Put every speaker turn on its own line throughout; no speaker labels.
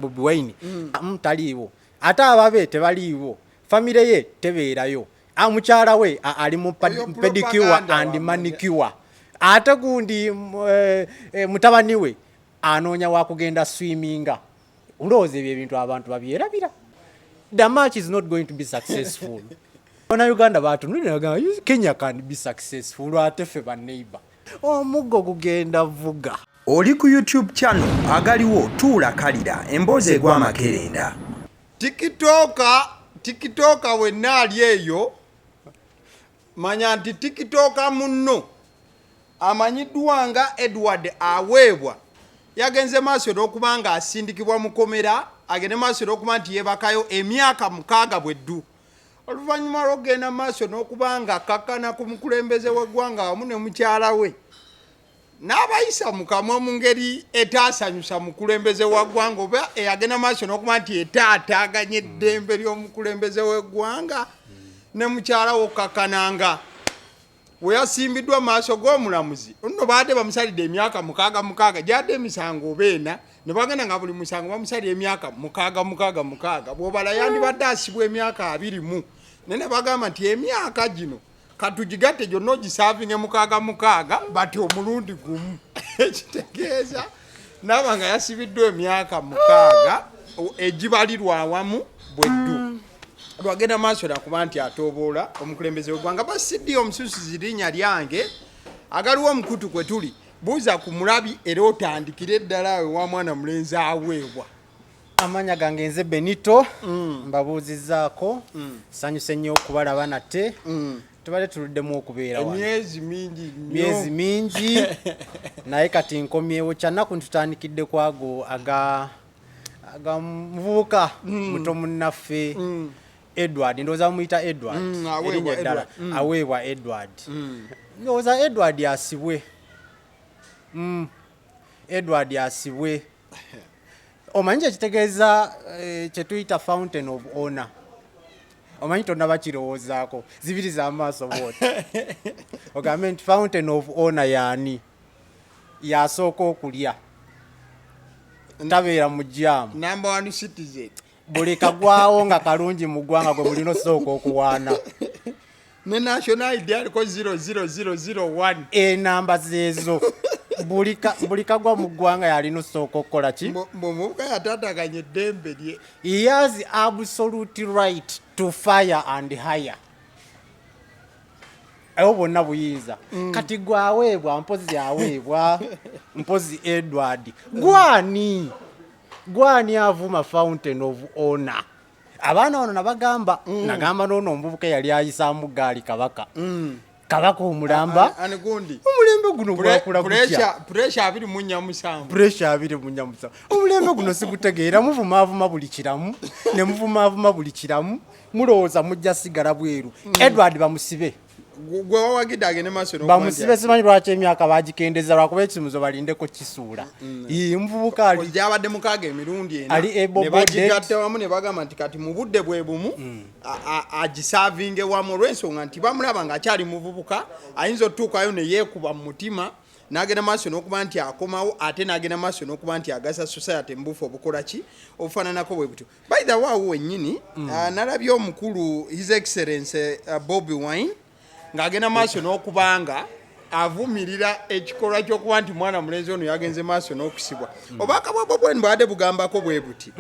Bobi Wine taliiwo ate ababe tebaliiwo famire ye tebeerayo mukyala we ali mu pedicure and manicure ate gundi mutabani we anoonya wa kugenda swiminga ulowooza ebyo ebintu abantu babyerabira. The match is not going to be successful. Wana Uganda batunulira Kenya can be successful ate ffe ba neighbor omuggo gugenda vuga.
Oli ku YouTube channel Agaliwo tuula kalira emboozi egwa makerenda.
TikToka wenna ali eyo manya nti TikToka munno amanyiddwa nga Edward aweebwa yagenze maaso n'okubanga asindikibwa mu komera agende maaso n'okuba nti yeebakayo emyaka 6 bweddu. Oluvannyuma lw'okugenda maaso n'okubanga akakkana ku mukulembeze w'eggwanga wamu ne mukyala we n'abayisa mu kamwa mu ngeri etaasanyusa mukulembeze w'eggwanga oba eyagenda maaso n'okuba nti etaataaganya eddembe ly'omukulembeze w'eggwanga ne mukyala we okukakkananga we yasimbiddwa maaso g'omulamuzi nno baadde bamusalidde emyaka 6 gyadde emisango oba ena ne bagenda nga buli musango bamusalira emyaka 6 bw'obala yandibadde asibwa emyaka 21 nene bagamba nti emyaka gino katugigatte gyonna ogisaavinge 6 bati omulundi gumu ekitegeeza naaba nga yasibiddwa emyaka 6 egibalirwa awamu bweddu. Lwagenda maaso nakuba nti atoboola omukulembeze w'eggwanga basidde omususuzi linnya lyange Agaliwo omukutu kwe tuli buuza ku mulabi era otandikire eddala awe wa mwana mulenzi aweebwa.
Amanya gange nze Benito mbabuuzizaako sanyuse nnyo okubalaba nate tubale tuluddemu okubeera wano myezi mingi naye kati nkomyewo kyanaku ntutandikidde kwago aga muvubuka muto munnaffe Edward ndowooza muyita Edward erinnya eddala aweebwa Edward ndowooza Edward asibwe Edward asibwe omanyi ekitegeeza kye tuyita fountain of honor omanyi tonna bakirowoozaako zibiri z'amaaso booti ogambe nti fountain of honor yaani yasooka okulya tabeera mu jjaamu
number 1 citizen
buli kagwawo nga kalungi mu ggwanga gwe mulina osooka okuwaana
ne national id aliko 00001
enamba zeezo buli kagwa mu ggwanga yalina osooka okukola ki
muvubuka yataataganya eddembe lye.
He has absolute right to fire and hire. Ayo bonna buyinza kati gwaweebwa mpozi Edward gwani avuma fountain of honor. Abaana ono nabagamba nagamba n'ono omuvubuka yali ayisaamu gaali kabaka kabaka omulamba
anigundi
omulembe guno gwakula
pressure
2 omulembe guno sigutegeera muvumaavuma buli kiramu ne muvumaavuma buli kiramu mulowooza mujja sigala bweru. Edward bamusibe
gwe wawagidde agende maaso
bamusibe simanyi lwaki emyaka bagikendeza lwakuba ekimuzo balindeko kisuula muvubuka ali
gyabadde 6 emirundi ena
ali
ne bagigatta wamu ne bagamba nti kati mu budde bwe bumu agisaavinge wamu olw'ensonga nti bamulaba ng'akyali muvubuka ayinza otuukayo ne yeekuba mu mutima n'agenda maaso n'okuba nti akomawo ate n'agenda maaso n'okuba nti agasa society mbufu obukola ki obufaananako bwe butyo. By the way wennyini nalabye omukulu His Excellency Bobi Wine ng'agenda maaso n'okubanga avumirira ekikolwa ky'okuba nti mwana mulenzi ono yagenze maaso n'okusibwa. Obubaka bwa Bobi Wine bwadde bugambako bwe buti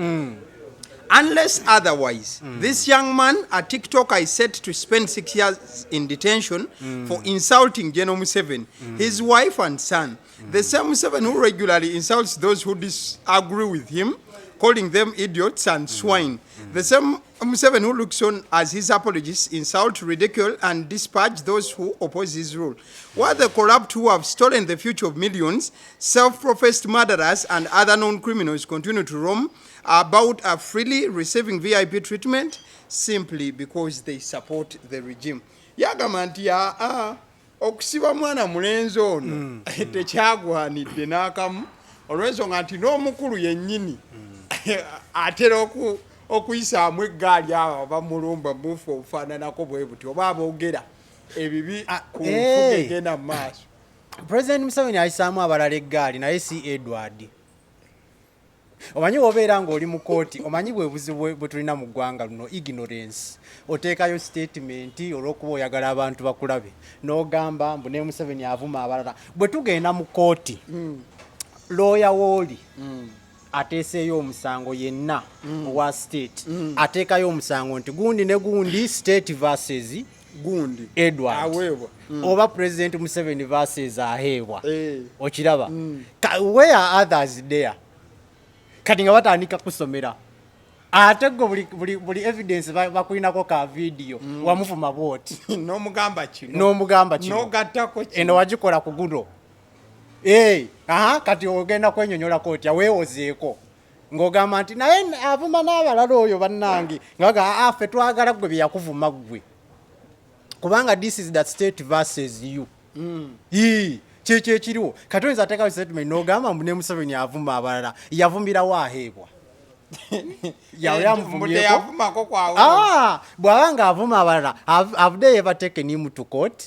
unless otherwise this young man, a TikToker, is set to spend 6 years in detention for insulting General Museveni, his wife and son. The same Museveni who regularly insults those who disagree with him, calling them idiots and swine. The same Museveni who looks on as his apologists insult, ridicule and dispatch those who oppose his rule. While the corrupt who have stolen the future of millions, self-professed murderers and other known criminals continue to roam about freely receiving VIP treatment simply because they support the regime. Yagamba nti okusiba mwana mulenzi ono tekyagwanidde n'akamu olw'ensonga nti n'omukulu yennyini atera okuyisaamu eggaali awo bamulumba mufu obufaananako bwe buti oba aboogera ebibi ku nfuga egenda mu maaso.
President Museveni ayisaamu abalala eggaali naye si Edward. omanyi obeera ng'oli mu kooti omanyi bwe buzibu bwe tulina mu ggwanga luno ignorance oteekayo statement olw'okuba oyagala abantu bakulabe n'ogamba mbu ne Museveni avuma abalala bwe tugenda mu kooti lawyer wooli ateeseeyo omusango yenna owa state ateekayo omusango nti gundi ne gundi state versus
gundi
Edward
aweebwa
oba president Museveni versus aheebwa okiraba where are others there kati nga batandika kusomera ate go buli evidence bakulinako ka video wamuvuma bwoti
n'omugamba kino n'ogattako kino
eno wagikola ku guno kati ogenda kwenyonyola kooti aweewozeeko ng'ogamba nti naye avuma n'abalala oyo bannange ngaga ffe twagala gwe byeyakuvuma gwe kubanga this is that state versus you kyekyo ekiriwo kati oyinza ateekayo statement n'ogamba mbu ne Museveni avuma abalala yavumirawo aheebwa
yavumako kwawe
bw'aba nga avuma abalala have they ever taken him to court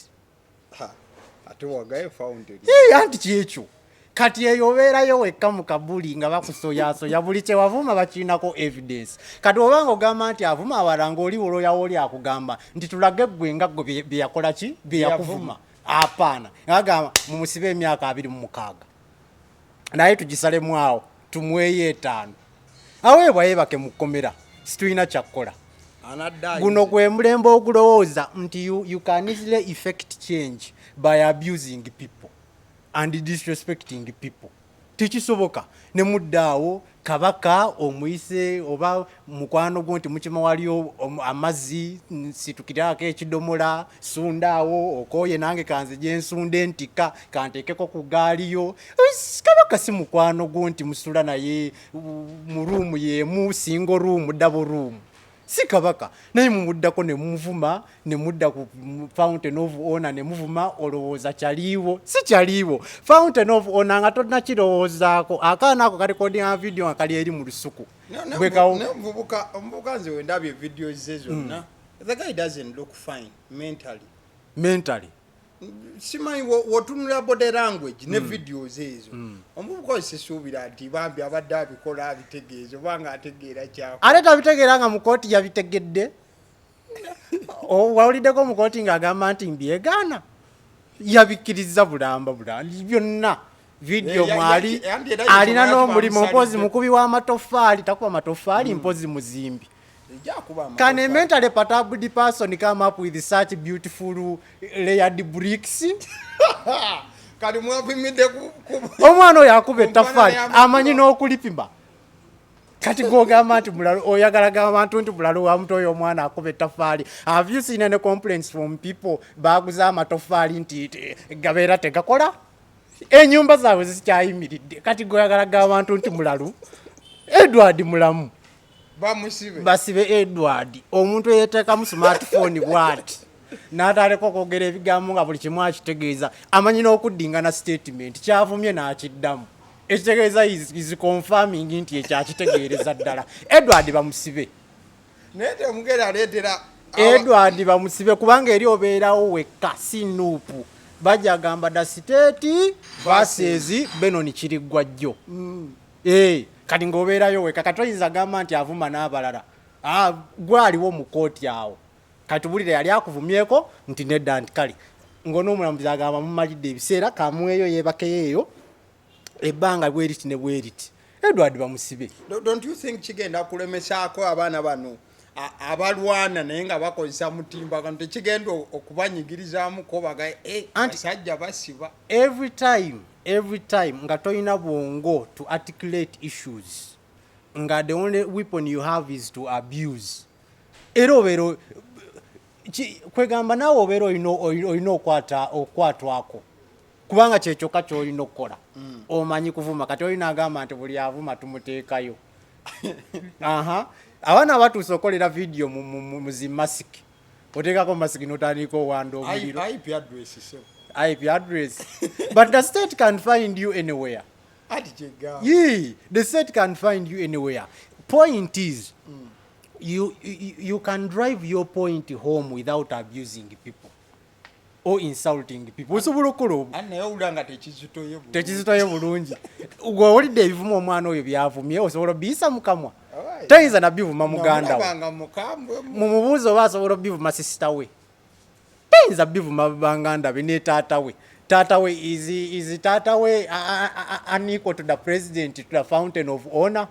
ate wagaye founded
anti kyekyo kati eyo obeerayo wekka mu kabuli nga bakusoyasoya buli kyewavuma bakirinako evidence kati obanga ogamba nti avuma abalala ng'oli olwoyawooli akugamba nti tulage ggwe nga ggwe byeyakola ki byeyakuvuma apaana agamba mumusibe emyaka 26 naye tugisalemu awo tumweyo 5 aweebwa yeebake mu kkomera situlina kyakkola guno gwe mulembe ogulowooza nti you can easily effect change by abusing people and disrespecting people tekisoboka ne muddaawo kabaka omuyise oba mukwano gwo nti mukima waliyo amazzi situkirako ekidomola sundaawo okooye nange kanze gyensunda entika kanteekeko ku gaaliyo kabaka si mukwano gwo nti musula naye mu ruumu yeemu single room double room si kabaka naye mumuddako ne muvuma ne mudda ku fountain of honor ne muvuma olowooza kyaliiwo si kyaliiwo fountain of honor nga tolina kirowoozaako akaana ako kalikodinga video nga kali eri mu lusuku
omuvubuka nze wendabye videos ze zonna the guy doesn't look fine
mentally
simanyi wotunula body language ne videos ezo omuvubuka osisuubira nti bambi abadde abikola abitegeeza obanga ategeera kyako
ate tabitegeera nga mu kooti yabitegedde wawuliddeko mu kooti ng'agamba nti mbyegaana yabikkiriza bulamba byonna video mwali alina n'omulimu mpozi mukubi w'amatoffaali takuba matoffaali mpozi muzimbi. Can a mentally perturbed person come up with such beautiful layered bricks? Omwana oyo akuba ettaffaali amanyi n'okulipima. Kati gogamba nti mulalo oyagala abantu nti mulalo wa muntu oyo omwana akuba ettaffaali. Have you seen any complaints from people baguza amatoffaali nti gabeera tegakola? Ennyumba zaabwe zikyayimiridde. Kati goyagala abantu nti mulalo Edward mulamu. Basibe Edward omuntu eyeteeka mu smartphone bwati n'ataleko kwogera ebigambo nga buli kimu akitegeeza amanyi n'okuddingana statement kyavumye n'akiddamu ekitegeeza is confirming nti ekyakitegeereza ddala. Edward bamusibe Edward bamusibe kubanga eri obeerawo wekka si nuupu bajja gamba da state versus Benon Kiriggwa jjo. Kati ng'obeerayo weka kati oyinza gamba nti avuma n'abalala gwaliwo mu kooti awo kati bulire yali akuvumyeko nti nedda nti kale ng'onoomulamuzi agamba mumalidde ebiseera kamweyo yeebakeyo ebbanga bweriti ne bweriti. Edward bamusibe.
Don't you think kigenda kulemesaako abaana bano abalwana naye nga bakozesa mutimbagano tekigenda okubanyigirizaamu kobaga basajja basiba every time nga toyina bwongo to articulate issues nga the only weapon you have is to abuse. Era obeera kwegamba naawe obeera olina okwatwako kubanga kyekyokka ky'olina okukola omanyi kuvuma kati olina agamba nti buli avuma tumuteekayo. Abaana batuusa okolera video mu zimasiki oteekako masiki n'otandika owanda omuliro IP address. But the state can find you anywhere. The state can find you anywhere. Point is, you can drive your point home without abusing people.
or insulting people osobola okukola
naye ulanga
tekizitoye bulungi gwe owulidde ebivumu omwana oyo byavumye osobola obiyisa mukamwa tayinza nabivuma muganda we mumubuuza oba asobola obivuma sisita we tayinza bivuma banganda be ne taata we taata we is taata we unequal to the president, to the fountain of honor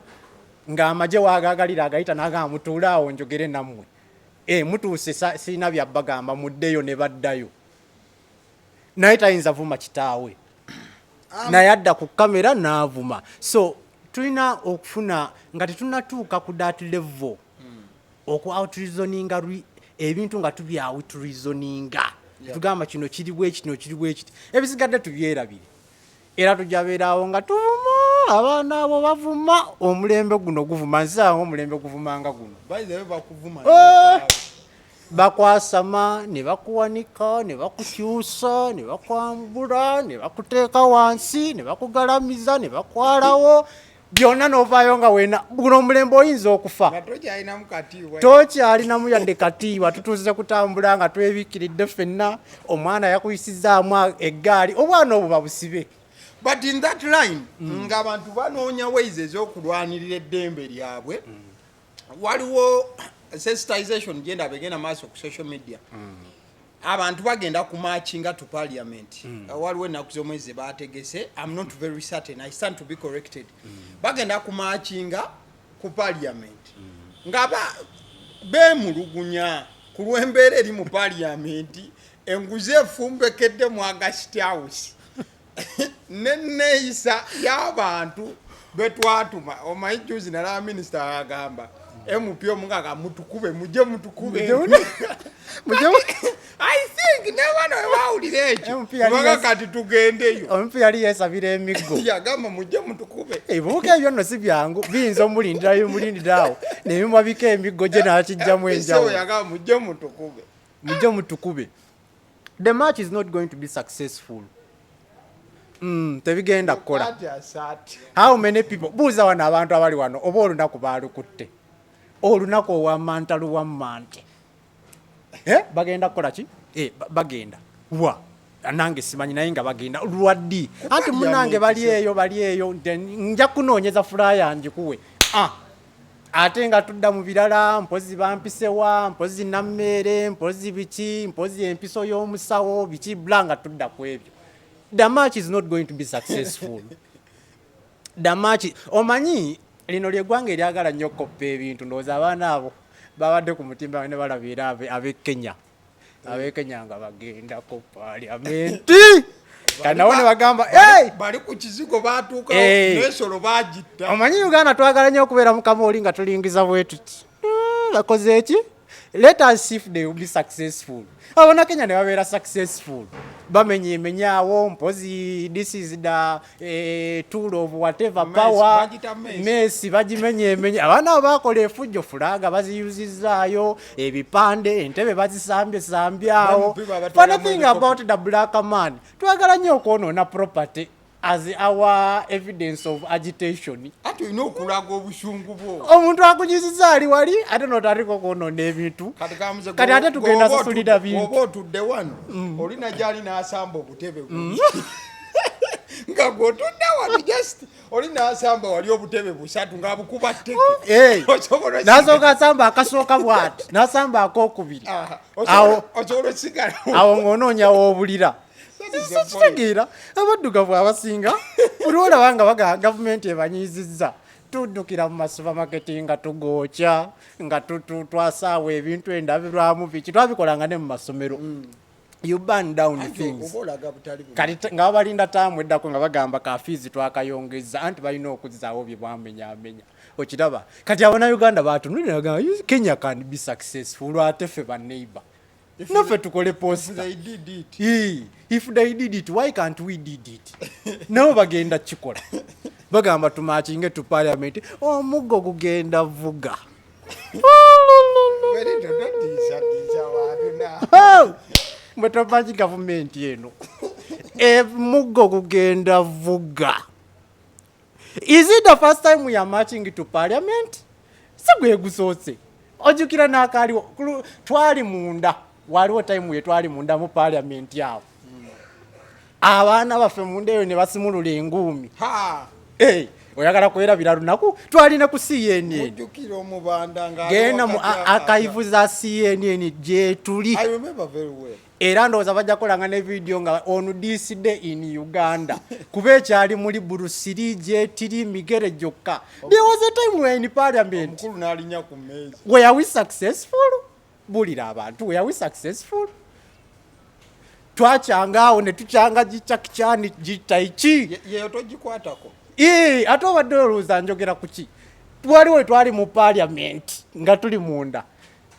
ng'amagye waagagalira agayita n'agamba mutuule awo njogere nammwe mutuuse sirina byabbagamba muddeyo ne baddayo naye tayinza vuma kitaawe naye adda ku kamera n'avuma. So tulina okufuna nga tetunatuuka ku that level oku outreasoninga ebintu nga tubya outreasoninga tugamba kino kiri bwe kino kiri bwe kiti ebisigadde tubyerabire era tujabeerawo nga tuvuma abaana abo bavuma omulembe guno guvuma nsango omulembe guvumanga guno bakwasama ne bakuwanika ne bakukyusa ne bakwambula ne bakuteeka wansi ne bakugalamiza ne bakwalawo byonna n'ovaayo nga wena guno omulembe oyinza okufa tokyalinamu yadde katiibwa tutuuze kutambula nga twebikiridde ffenna omwana yakuyisizaamu eggaali obwana obwo babusibe.
But in that line nga abantu banoonya ways ez'okulwanirira eddembe lyabwe waliwo sensitization genda begenda maaso ku social media abantu bagenda kumatchinga to parliament waliwo ennaku z'omwezi bategese. I'm not very certain, I stand to be corrected. Bagenda kumatchinga ku parliament nga beemulugunya ku lw'embeera eri mu parliament enguzi efumbekedde mu August House neneeyisa y'abantu betwatuma omanyi juzi nalaba minisita agamba MP omungaga mutukube mujje mutukube I think nebano bawulira ekyo baga kati tugendeyo
MP yali yesabira emiggo
yagamba mujje mutukube
ebibuuka ebyo nno si byangu biyinza omulindirawo nebimwabika emiggo gye nakijjamu enjawo
yagamba mujje
mutukube. The march is not going to be successful. Tebigenda kukola. How many people buuza wano abantu abali wano oba olunaku baalukutte olunaku owamanta luwammante bagenda kukola ki? Bagenda wa nange simanyi naye nga bagenda lwaddi anti munange bali eyo nja kunoonyeza fulaya njikuwe ate nga tudda mu birala mpozi bampisewa mpozi nammeere mpozi biki mpozi empiso y'omusawo biki blanga tudda ku ebyo. The march is not going to be successful. The march omanyi lino ly'eggwanga eryagala nnyo okoppa ebintu ndowooza abaana abo babadde ku mutimba ne balabira ab'e Kenya nga bagenda ku parliamenti kanawo ne bagamba
bali ku kizigo baatuuka n'ensolo bagitta.
Omanyi Uganda twagala nnyo okubeera mu kamooli nga tulingiza bwe tuti bakoze eki. Let us see if they will be successful. Abana Kenya ne babeera successful. Bamenyemenyawo mpozi this is the tool of whatever power. Messi bagimenyemenya. Abana bakola efujjo fulaga baziyuzizaayo ebipande entebe bazisambye-sambyawo. Funny thing about the black man twagala nnyo okwonoona property as our evidence of agitation.
Ati ino okulaga obusungu bwo.
Omuntu akunyisiza ali wali ate notaliko kwonoona ebintu. Kati ate tugenda sasulira bintu.
Oba otudde wano olina gyali n'asamba obutebe bwo. Nga gw'otudde wano just olina asamba wali obutebe busatu ng'abukuba tteke.
N'asooka asamba akasooka bw'ati n'asamba ak'okubiri.
Osobola osigala.
Awo ng'onoonya w'obulira. Kitegeera abaddugavu abasinga buli olaba nga baga gavumenti ebanyizizza tuddukira mu masupamaketi nga tugookya nga twasaawa ebintu endabirwamu biki twabikolanga ne mu masomero. You burn down things. Kati nga babalinda taamu eddako nga bagamba kafiizi twakayongeza anti balina okuzzaawo bye bwamenyaamenya okiraba. Kati Abannayuganda baatunulira bagamba Kenya can be successful ate ffe banneighbor. Naffe tukole posta. If they did it, why can't we did it? Nabo bagenda kikola. Bagamba tumakinge tu parliament. Omuggo gugenda vuga. Mwetomanyi government yeno. Muggo gugenda vuga. Is it the first time we are marching to parliament? Sigwe gusoose. Ojukira n'akaaliwo twali munda waliwo time yetwali munda mu parliament yawo abaana baffe munda eyo ne basimulula engumi oyagala kwerabira lunaku twalina ku CNN
mujjukira omubanda nga
genda mu archive za CNN gye tuli
I remember very well.
era ndowooza bajja kolanga ne video nga on this day in Uganda kuba ekyali muli Burusiri gyetiri migere gyokka. There was a time when in parliament
omukulu n'alinya ku mmeezi.
were we successful? Bulira abantu were we successful? Twacangaawo ne tucanga gicakicyani gitaichi
yeyo togikwatako.
ate obadde olowooza njogera ku ki? Twaliwo twali mu parliament nga tuli munda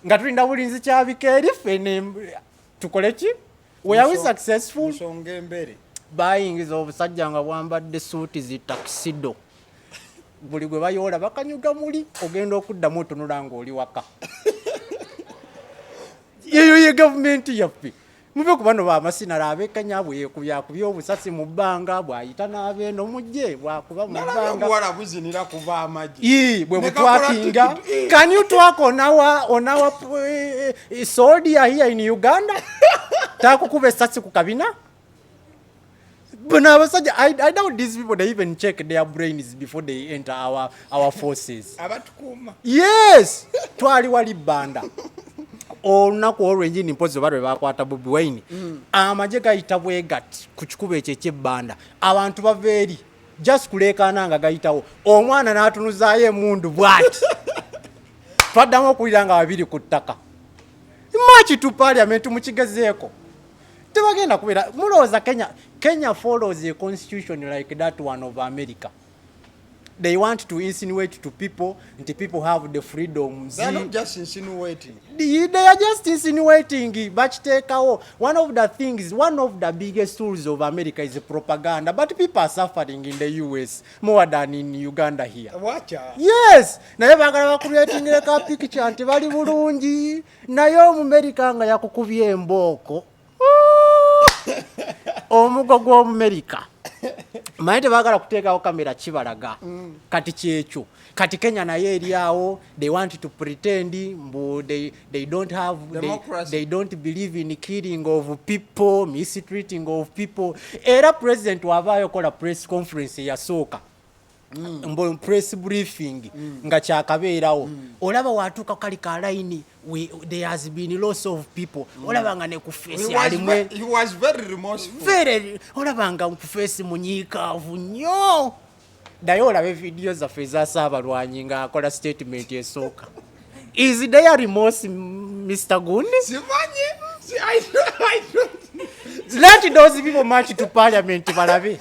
nga tulinda bulinzi kyabika eri ffe tukole ki? Were we successful?
Nsonga embere.
Bayingiza obusajja nga bwambadde suuti zi taxido buli gwe bayoola bakanyuga muli ogenda okuddamu otunula ng'oli waka. Yeyo ye gavumenti yaffe. Mube ku bano b'amasinala ab'ekanya bwe yeekubyakubya obusasi mu bbanga bw'ayita n'abeeno mujje bwakuba mu bbanga.
Omuwala buzinira kuva amagi.
Bwe butwakinga. Can you talk on our soldier here in Uganda? Takukuba essasi ku kabina? But I doubt these people, they even check their brains before they enter our forces.
Abatukuma.
Yes! Twali wali banda. Olunaku olw'enjini mpozi oba lwe bakwata Bobi Wine. Amagye gayita bwe gati ku kikuba ekyo eky'ebbanda. Abantu bava eri. Just kuleekaana nga gayitawo. Omwana n'atunuzaayo emundu bw'ati. Twaddamu okuwulira nga babiri ku ttaka. March to parliament mukigezeeko. Tebagenda kubeera mulowooza Kenya follows a constitution like that one of America. They want to insinuate to people and the people have the freedom.
They are not just insinuating.
They are just insinuating. But one of the things, one of the biggest tools of America is propaganda. But people are suffering in the US more than in Uganda here.
Watch.
Yes. Naye bagala creating a picture anti bali bulungi. Naye mu America nga yakukubye emboko. Omugo gw'Omumerika. Maite bagala kuteekawo kamera kibalaga. Kati kyekyo. Kati Kenya naye eri awo, they want to pretend they don't have they don't believe in killing of people, mistreating of people. Era president wavaayo kola press conference yasooka. Press briefing nga kyakabeerawo olaba watuuka kali ka line there has been loss of people olaba nga ne ku face alimwe
He was very remorseful.
Olaba nga ku face munyiikaavu nnyo naye olaba video zaffe ezasaabalwanyi nga akola statement esooka. Is there remorse, Mr. Gundi?
I don't.
Let those people march to parliament balabe.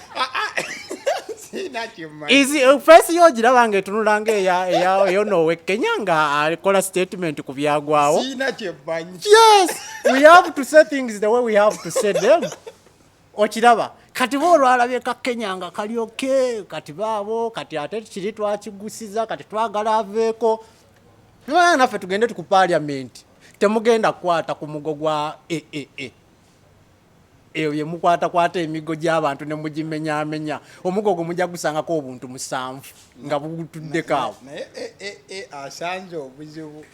Is first yo giraba nga etunulanga eyo nowe Kenya nga akola statement ku byagwawo. Yes, we have to say things the way we have to say them. Okiraba kati bo olwalabye ka Kenya nga kalyoke kati baabo kati ate kiri twakigusiza kati twagala aveeko. Naffe tugende tuku parliament temugenda kukwata ku mugo gwa eyo ye mukwata emigo gy'abantu ne mugimenyaamenya omugo gwo mujja gusangako obuntu 7 nga butuddekaawo.
Asanze obuzibu.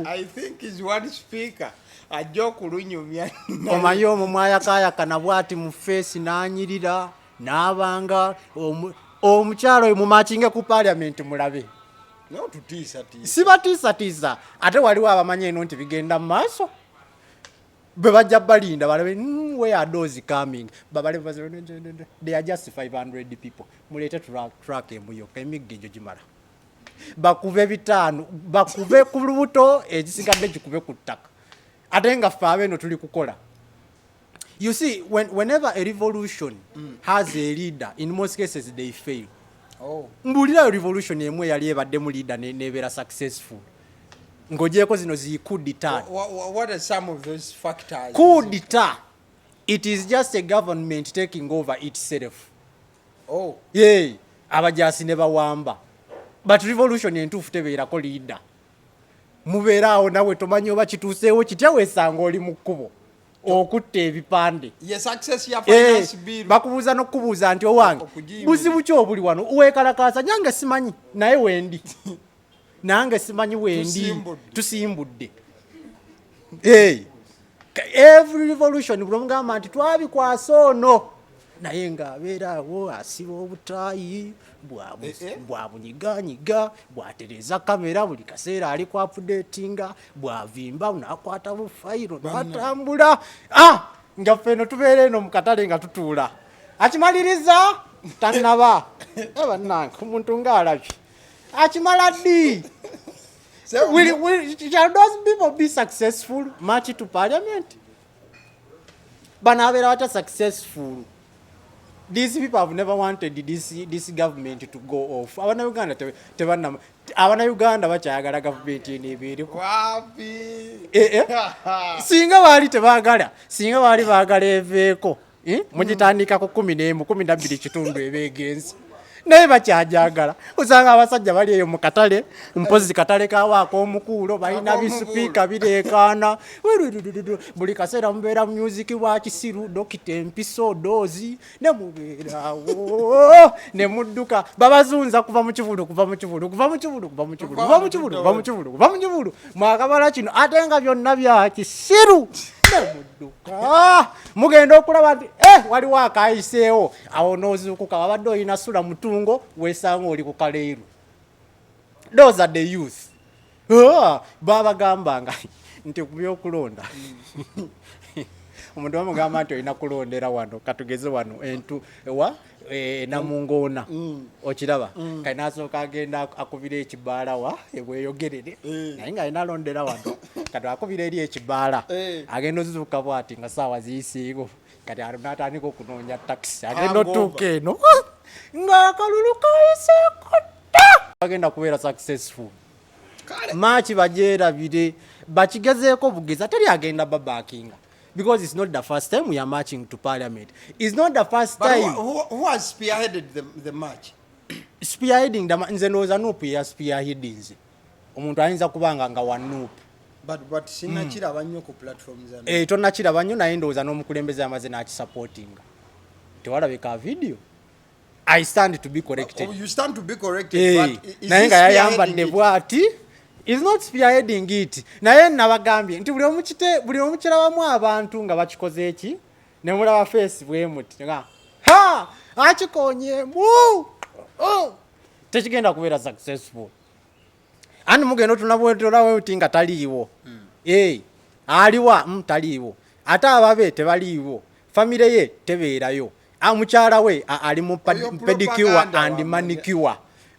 I
think is one speaker. Ajja okulunyumya.
Omanyi omwo mwayakaayakana bw'ati mu feesi n'anyirira n'abanga omukyalo oyo mumakinge ku parliament mulabe.
No tutiisa.
Sibatiisatiisa ate waliwo abamanyi eno nti bigenda mu maaso. Bebajja balinda balabe where are those coming? They are just 500 people. Mulete truck emuyo emigge gyo gimala. Bakube 5 bakube ku lubuto ekisigadde gikube ku ttaka. Ate nga ffe abeeno tuli kukola. You see, whenever a revolution has a leader, in most cases they fail. Mbulira revolution emwe yali ebadde mu leader nebeera successful. Ngojeeko zino zi coup d'etat.
What are some of those factors?
Coup d'etat. It is just a government taking over itself. Yeah. Abajasi ne bawamba. But revolution entuufu tebeerako leader. Mubeeraawo nawe tomanyi oba kituuseewo kitya weesanga oli mu kkubo. Okutta ebipande.
Yes, access ya finance bill.
Bakubuuza n'okubuuza nti owange. Buzibu ki obuli wano? Weekalakaasa nyange simanyi naye wendi. Nange simanyi wendi tusimbudde. every revolution bulomugamba nti twabikwasa ono naye ng'abeerawo asiba obutaayi bwabunyiganyiga bwatereza kamera buli kaseera ali ku updatinga bwavimba nakwata bufayiro natambula nga ffeno tubeera eno mu katale nga tutuula akimaliriza tannaba bannange omuntu ng'alabye akimala ddi. Shall those people be successful march to parliament? Banabera wata successful. These people have never wanted this government to go off. Abana Uganda tebanna abana Uganda bachayagala government n'ebeere
wapi
singa bali tebagala singa bali bagala eveeko mugitandika ku 11 12 kitundu ebegenzi naye bakyajagala usanga abasajja bali eyo mu katale mpozi katale kawaako omukuulo balina bisupiika bireekaana buli kaseera mubeera music wa kisiru dokita empiso doozi ne mubeerawo ne mudduka babazunza kuva mu kivulu mwakabala kino ate nga byonna bya kisiru mudduka mugenda okulaba nti waliwo akayiseewo awo noozuukuka wabadde olina sula mutungo weesanga oli ku kaleeru. Those are the youth. Babagambanga nti ku byokulonda omuntu bamugamba nti olina kulondera wano katugeze wano entu ewa namungoona okiraba kali nasooka agenda akubira ekibaala wa ebweyogerere naye nga alina alondera wano kati akubira eri ekibaala agenda ozuuka bwati nga saawa ziyisiigo kati natandika okunoonya takisi agenda otuuka eno ng'akalulu kayiseeko dda agenda kubeera successful. Maaki bagyerabire bakigezeeko bugezi ateri agenda babakinga. Because it's not the first time we are marching to parliament. It's not the first time.
Who has spearheaded the march?
Spearheading nze ndowooza Nuupu ya spearheading nze. Omuntu ayinza kubanga nga wa Nuupu.
But sinnakiraba nnyo ku platforms zano.
Tonnakiraba nnyo naye ndowooza n'omukulembeze amaze n'akisupportinga. Tewalabika video. I stand to be corrected.
You stand to be corrected, but is
naye nga yayambadde bwati. Is not spearheading it. Naye nabagambye nti buli omu kirabamu abantu nga bakikoze eki ne mulaba face bwe muti nga akikonyeemu tekigenda kubeera successful. Ani mugenda tunabwetolawo uti nga taliiwo aliwa taliiwo ate ababe tebaliiwo famire ye tebeerayo mukyala we ali mu pedicure and manicure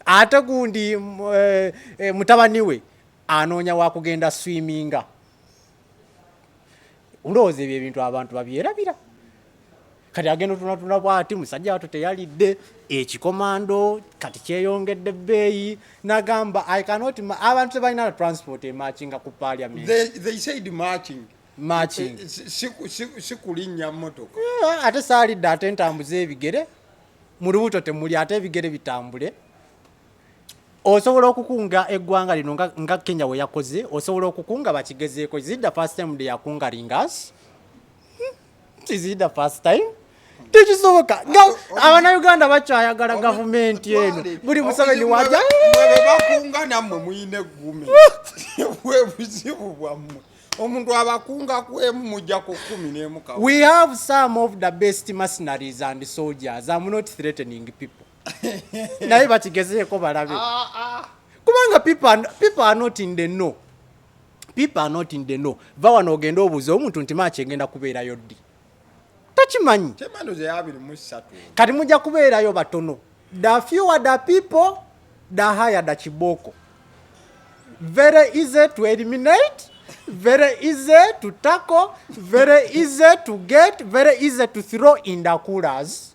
ate gundi mutabani we anoonya wakugenda swiminga. Ndowooza ebyo ebintu abantu babyerabira kati agenda tunatuna bwati musajja watu teyalidde ekikomando kati kyeyongedde bbeeyi nagamba abantu tebalina transport emarchinga ku parliament.
They said marching. Sikulinnya mmotoka
ate saalidde ate ntambuza ebigere mu lubuto temuli ate ebigere bitambule. Osobola okukunga eggwanga lino nga Kenya we yakoze osobola okukunga bakigezeeko. Is it the first time they are kungering us? Is it the first time? Tekisoboka abana Uganda bakyayagala gavumenti eno buli Museveni wajja
bakunga nammwe muyina eggume bwebuzibu bwammwe omuntu abakunga kwemu mujja ku 11.
We have some of the best mercenaries and soldiers. I'm not threatening people. Naye bakigezeeko balabe kubanga people are not in the know. People are not in the know. Vawa n'ogenda obuuza omuntu nti maachi egenda kubeerayo ddi takimanyi kati mujja kubeerayo batono. The fewer the people the higher the kiboko. Very easy to eliminate, very easy to tackle, very easy to get, very easy to throw in the coolers.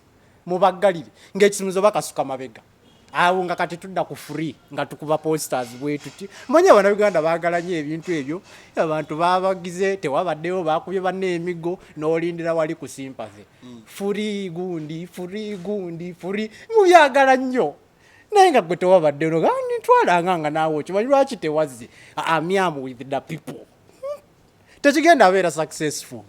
Mubagalire ng'ekisumuzo bakasuka mabega awo nga kati tudda ku free nga tukuba posters bwetuti manya bana Uganda baagala nnyo ebintu ebyo abantu babagize tewabaddeyo bakubye banne emigo n'olindira wali ku sympathy free gundi mubyagala nnyo naye nga gwe tewabaddeyo ntwalanga naawe okimanyi lwaki tewazze I'm with the people tekigenda abeera successful.